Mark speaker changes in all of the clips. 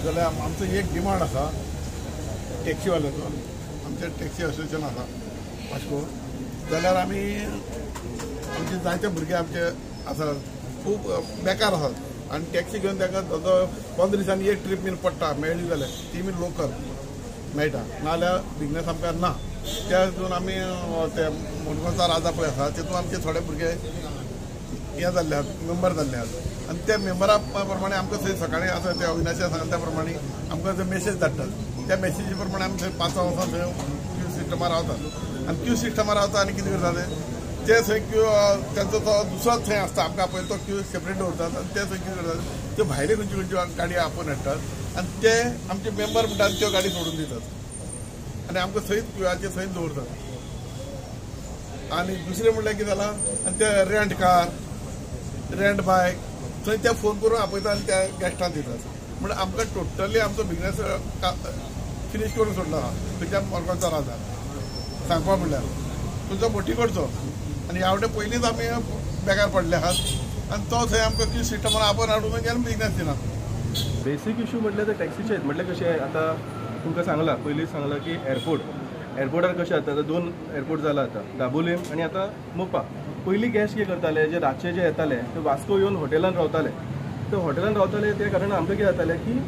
Speaker 1: जाल्यार आमचो एक डिमांड आसा टॅक्सीवाल्याचो, आमचें टॅक्सी असोसिएशन आसा वास्को, जाल्यार आमी आमचे जायते भुरगे आमचे आसा खूब बेकार आसात आनी टॅक्सी घेवन तांकां 15 दिसांनी एक ट्रीप बीन पडटा मेळ्ळी जाल्यार ती बीन लोकल मेळटा, नाजाल्यार बिजनेस आमकां ना. त्या हातून आमी ते मोडगांवचा राजा पळय आसा तितून आमचे थोडे भुरगे हे जाल्ले आहात, मेंबर जाल्ले आहात आनी त्या मेंबरा प्रमाणे आमकां थंय सकाळीं आसा ते अविनाशे सांगता त्या प्रमाणे आमकां जे मेसेज धाडटात त्या मेसेजी प्रमाणे आमी थंय 5 वचून थंय क्यू सिस्टमार रावतात आनी क्यू सिस्टमार रावता आनी कितें करतात ते थंय क्यू त्यांचो तो दुसरोच थंय आसता, आमकां पळय तो क्यू सेपरेट दवरतात आनी ते थंय कितें करतात त्यो भायले खंयच्यो खंयच्यो गाडी आपोवन हाडटात आनी ते आमचे मेंबर म्हणटात त्यो गाडी सोडून दितात आनी आमकां थंयच क्यूआचेर थंयच दवरतात. आनी दुसरें म्हणल्यार कितें जालां आनी ते रेंट कार रेंट बायक थंय ते फोन करून आपयतात आनी त्या गॅस्टांक दितात. म्हणजे आमकां टोटली आमचो बिजनेस फिनीश करून सोडलो आहा खंयच्या मोडगांवचा राजा सांगपा म्हणल्यार तुजो मोठी करचो आनी ह्या वाटेन पयलींच आमी बेकार पडले आहात आनी तो थंय आमकां क्यू सिस्टमार आपोवन हाडून केन्ना बिजनेस दिना.
Speaker 2: बेसीक इश्यू म्हटल्यार ते टॅक्सीचे म्हटल्यार कशें आतां तुमकां सांगलां पयलींच सांगलां की एअरपोर्टार कशें जाता 2 एअरपोर्ट जाला आतां दाबोलीम आनी आतां मोपा. पयलीं गेस्ट कितें करताले जे रातचे जे येताले ते वास्को येवन हॉटेलान रावताले, ते हॉटेलान रावताले ते कारण आमकां कितें जातालें की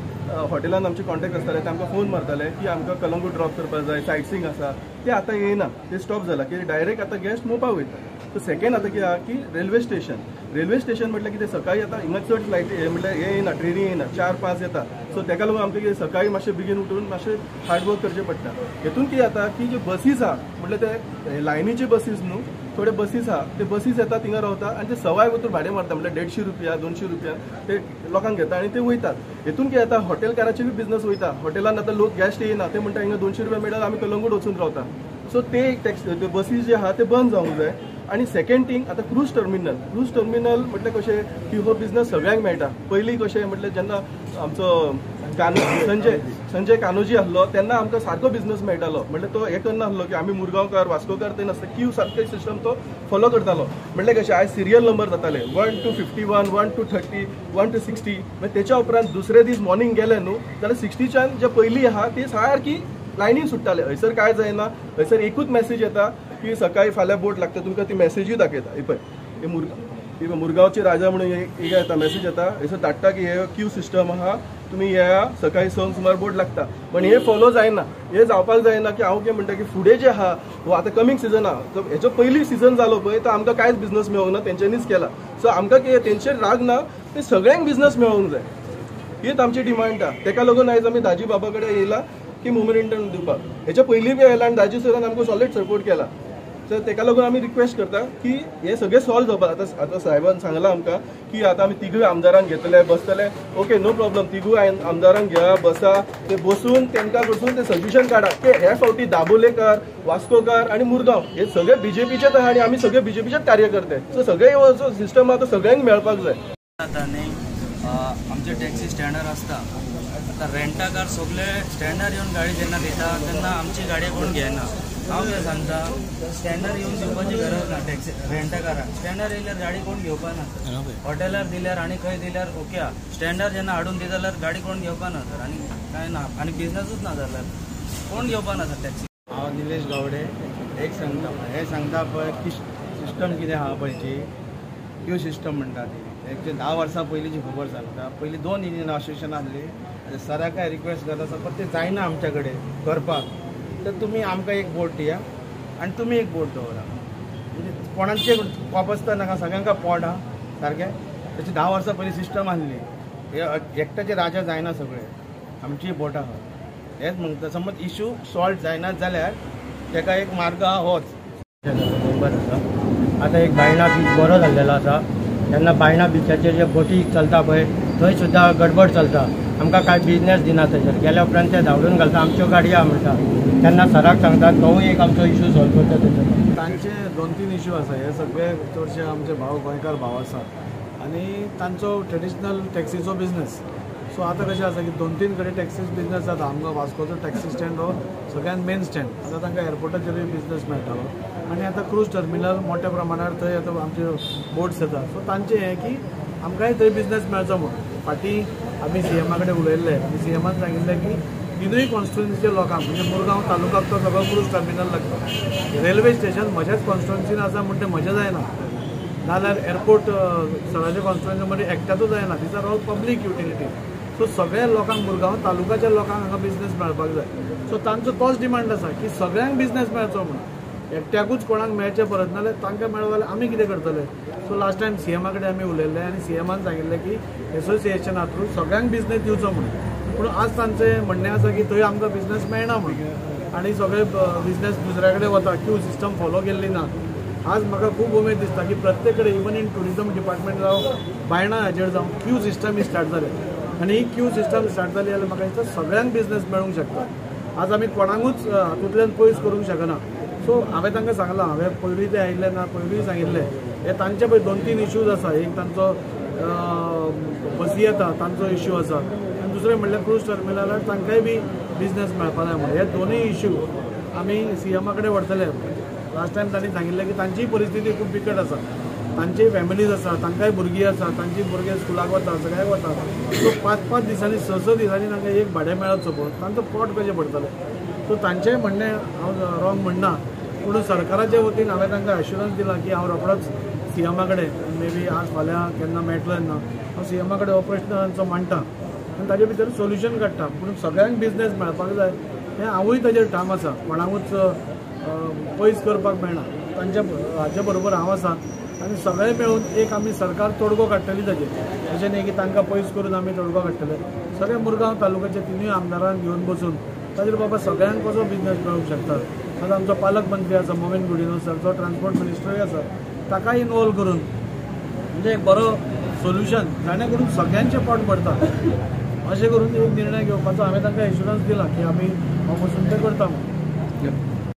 Speaker 2: हॉटेलान आमचे कॉन्टॅक्ट आसताले ते आमकां फोन मारताले की आमकां कलंगूट ड्रॉप करपाक जाय, सायट सींग आसा ते आतां येयना, ते स्टॉप जाला की डायरेक्ट आतां गेस्ट मोपा वयता. सो सेकेंड आतां कितें आहा की रेल्वे स्टेशन म्हटल्यार कितें सकाळी आतां हिंगा चड फ्लायट म्हटल्यार हे येयना, ट्रेनी येयना, 4-5 येता. सो तेका लागून आमकां कितें सकाळी मातशें बेगीन उठून मातशें हार्डवर्क करचें पडटा. हेतून कितें जाता की जे बसीस आहा म्हटल्यार ते लायनीचे बसीस न्हू, थोडे बसीस आहा ते बसीस येता थिंगा रावता आनी ते सवाय वतूर भाडें मारता म्हटल्यार 150 रुपया 200 रुपया ते लोकांक घेता आनी ते वयतात. हेतून कितें जाता हॉटेल काराचे बी बिजनेस वयता. हॉटेलान आतां लोक गॅस्ट येयना ते म्हणटा हिंगा 200 रुपया मेळटा आमी कलंगूट वचून रावता. सो ते बसीस जे आहा ते बंद जावंक जाय. आनी सेकेंड थिंग आतां क्रूज टर्मिनल म्हटल्यार कशें की हो बिजनेस सगळ्यांक मेळटा. पयलीं कशें म्हटल्यार जेन्ना आमचो संजय कान्होजी आहलो तेन्ना आमकां सारको बिजनेस मेळटालो. म्हटल्यार तो हें करना आहलो की आमी मुरगांवकार वास्कोकार ते नासता, क्यू सारके सिस्टम तो फॉलो करतालो. म्हटल्यार कशें आयज सिरियल नंबर जाताले 1 to 51, 1 to 30, 1 to 60. मागीर तेच्या उपरांत दुसरे दीस मॉर्निंग गेले न्हू जाल्यार 60च्यान जे पयलीं आहा ती सारकी लायनीन सुट्टाले. हयसर काय जायना, हयसर एकूच मॅसेज येता की सकाळी फाल्यां बोट लागता, तुमकां ती मॅसेजूय दाखयता. ही पळय मुरगांवचे राजा म्हणून एक येता मॅसेज येता, हयसर धाडटा की हे क्यू सिस्टम आहा, तुमी येया सकाळी 6 सुमार बोट लागता. पण हे फॉलो जायना, हे जावपाक जायना की हांव कितें म्हणटा की फुडें जे आहा वो आतां कमींग सिजन आहा, हेजो पयलीं सिजन जालो पळय तो आमकां कांयच बिजनेस मेळोंक ना, तेंच्यांनीच केला. सो आमकां कितें तेंचेर राग ना, ते सगळ्यांक बिजनेस मेळोंक जाय हीच आमची डिमांड आहा. तेका लागून आयज आमी दाजी बाबा कडेन येयला की मोमेंटम दिवपाक. हेच्या पयलीं बी आयला आनी दाजी सरान आमकां सॉलिड सपोर्ट केला. सो तेका लागून आमी रिक्वेस्ट करता की हे सगळें सॉल्व जावपाक. आतां साहेबान सांगलां आमकां की आतां आमी तिगूय आमदारांक घेतले बसतले, ओके नो प्रॉब्लम, तिगूय आमदारांक घेया बसा, ते बसून तेंकां कडसून ते सजेशन काडा की हे फावटी दाबोलेकार वास्कोकार आनी मुरगांव हे सगळे बीजेपीचेच आहा आनी आमी सगळे बीजेपीचेच कार्यकर्ते. सो सगळे जो सिस्टम आहा तो सगळ्यांक मेळपाक जाय.
Speaker 3: आता न्ही आमचे टॅक्सी स्टँडार आसता, आतां रेंटा कार सगळे स्टँडार येवन गाडी जेन्ना दिता तेन्ना आमची गाडी कोण घेना. हांव कितें सांगता स्टँडार येवन दिवपाची गरज ना टॅक्सी रेंटा काराक. स्टँडार येयल्यार गाडी कोण घेवपा ना, हॉटेलार दिल्यार आनी खंय दिल्यार ओके आहा. स्टँडार जेन्ना हाडून दिता जाल्यार गाडी कोण घेवपा ना तर आनी कांय ना आनी बिजनेसूच ना जाल्यार कोण घेवपा ना तर टॅक्सी.
Speaker 4: हांव निलेश गावडे एक सांगता पळय, हे सांगता पळय की सिस्टम कितें आहा पळय ती क्यू सिस्टम म्हणटा ती एकशे 10 वर्सां पयलींची खबर सांगता. पयलीं 2 इंडियन असोसिएशन आसली, सराकाय रिक्वेस्ट करता पण ते जायना आमच्या कडेन करपाक. तर तुमी आमकां एक बोट दिया आनी तुमी एक बोट दवरा, म्हणजे कोणाचे वापसता नाका, सगळ्यांका पोट आहा सारकें. तशी 10 वर्सां पयलीं सिस्टम आसली, हे एकट्याचे राजा जायना, सगळे आमची बोट आहा. हेच म्हणटा समज इश्यू सॉल्व जायना जाल्यार तेका एक मार्ग आहा होच.
Speaker 5: मेंबर आसा आतां एक बायणा बीच बरो जाल्लेलो आसा, तेन्ना बायणा बिचाचेर जे बोटी चलता पळय थंय सुद्दां गडबड चलता. आमकां कांय बिजनेस दिना थंयसर. गेल्या उपरांत ते धांवडून घालता आमच्यो गाडयो आहा म्हणटा, तेन्ना सराक सांगतात तोवूय एक आमचो इश्यू सॉल्व करता थंयसर.
Speaker 6: तांचे 2-3 इश्यू आसा. हे सगळे चडशे आमचे भाव गोंयकार भाव आसात आनी तांचो ट्रेडिशनल टॅक्सीचो बिजनेस. सो आतां कशें आसा की 2-3 कडेन टॅक्सी बिजनेस जाता. आमकां वास्कोचो टॅक्सी स्टँड हो सगळ्यान मेन स्टँड. आतां तांकां एअरपोर्टाचेरूय बिजनेस मेळटालो आनी आतां क्रूज टर्मिनल मोठ्या प्रमाणार थंय आतां आमचे बोट्स येतात. सो तांचें हें की आमकांय थंय बिजनेस मेळचो म्हणून. फाटी आमी CMा कडेन उलयल्ले आनी CMान सांगिल्लें की तिनूय कॉन्स्टिट्युएन्सीच्या लोकांक म्हणजे मुरगांव तालुकाक तो सगळो क्रूज टर्मिनल लागता रेल्वे स्टेशन म्हज्याच कॉन्स्टिट्युएन्सीन आसा म्हणटा म्हजें जायना नाल्यार एअरपोर्ट सगळ्याच्या कॉन्स्टिट्युएन्सीमध्ये एकट्याचो जायना these are all public utility so सगळ्या लोकांक मुरगांव तालुकाच्या लोकांक हांगा बिझनेस मेळपाक जाय सो तांचो तोच डिमांड आसा की सगळ्यांक बिझनेस मेळचो म्हणून एकट्याकूच कोणाक मेळचें परत नाल्यार तांकां मेळो जाल्यार आमी कितें करतले सो लास्ट टायम CMा कडेन आमी उलयल्ले आनी CMान सांगिल्लें की एसोसिएशना थ्रू सगळ्यांक बिझनेस दिवचो म्हणून पूण आज तांचें म्हणणें आसा की थंय आमकां बिझनेस मेळना म्हणून आनी सगळे बिझनेस दुसऱ्या कडेन वता क्यू सिस्टम फॉलो केल्ली ना आज म्हाका खूब उमेद दिसता की प्रत्येक कडेन इवन इन टुरिजम डिपार्टमेंट जावं बायणा हाचेर जावं क्यू सिस्टम ही स्टार्ट जालें आनी ही क्यू सिस्टम स्टार्ट जाली जाल्यार म्हाका दिसता सगळ्यांक बिझनेस मेळूंक शकता आज आमी कोणाकूच हातूंतल्यान पयस करूंक शकना सो हांवें तांकां सांगलां हांवें पयलीं ते आयिल्ले ना पयलीं सांगिल्लें हे तांचे पळय 2-3 इश्यूज आसा एक तांचो बसी येता तांचो इश्यू आसा आनी दुसरें म्हणल्यार क्रूज टर्मिनलार तांकांय बी बिझनेस मेळपा जाय म्हणून हे दोनूय इश्यू आमी CMा कडेन व्हरतले लास्ट टायम तांणी सांगिल्लें की तांचीय परिस्थिती खूब बिकट आसा तांचीय फॅमिलीज आसा तांकांय भुरगीं आसा तांची भुरगे स्कुलाक वता सगळ्याक वता सो 5-5 दिसांनी 6-6 दिसांनी तांकां एक भाडें मेळत सपोज तांचो पोट कशें पडटलें सो तांचेंय म्हणणें हांव रॉंग म्हणना पूण सरकाराच्या वतीन हांवें तांकां एश्युरन्स दिला की हांव रोखडोच CMा कडेन मे बी आज फाल्यां केन्ना मेळटलो तेन्ना हांव CMा कडेन हो प्रश्न तांचो मांडटा आनी ताचे भितर सोल्युशन काडटा पूण सगळ्यांक बिझनेस मेळपाक जाय हें हांवूय ताचेर ठाम आसा कोणाकूच पयस करपाक मेळना तांच्या हाचे बरोबर हांव आसा आनी सगळे मेळून एक आमी सरकार तोडगो काडटली ताचेर अशें न्ही की तांकां पयस करून आमी तोडगो काडटले सगळे मुरगांव तालुक्याच्या तिनूय आमदारांक घेवन बसून ताचेर बाबा सगळ्यांक कसो बिझनेस मेळूंक शकता आज आमचो पालक मंत्री आसा मोमीन गुडिनो सर जो ट्रान्सपोर्ट मिनिस्टरूय आसा ताकाय इनवॉल्व करून म्हणजे एक बरो सोल्युशन जाणे करून सगळ्यांचें पोट पडता अशें करून एक निर्णय घेवपाचो हांवें तांकां एश्युरन्स दिला की आमी हांव बसून तें करता म्हणून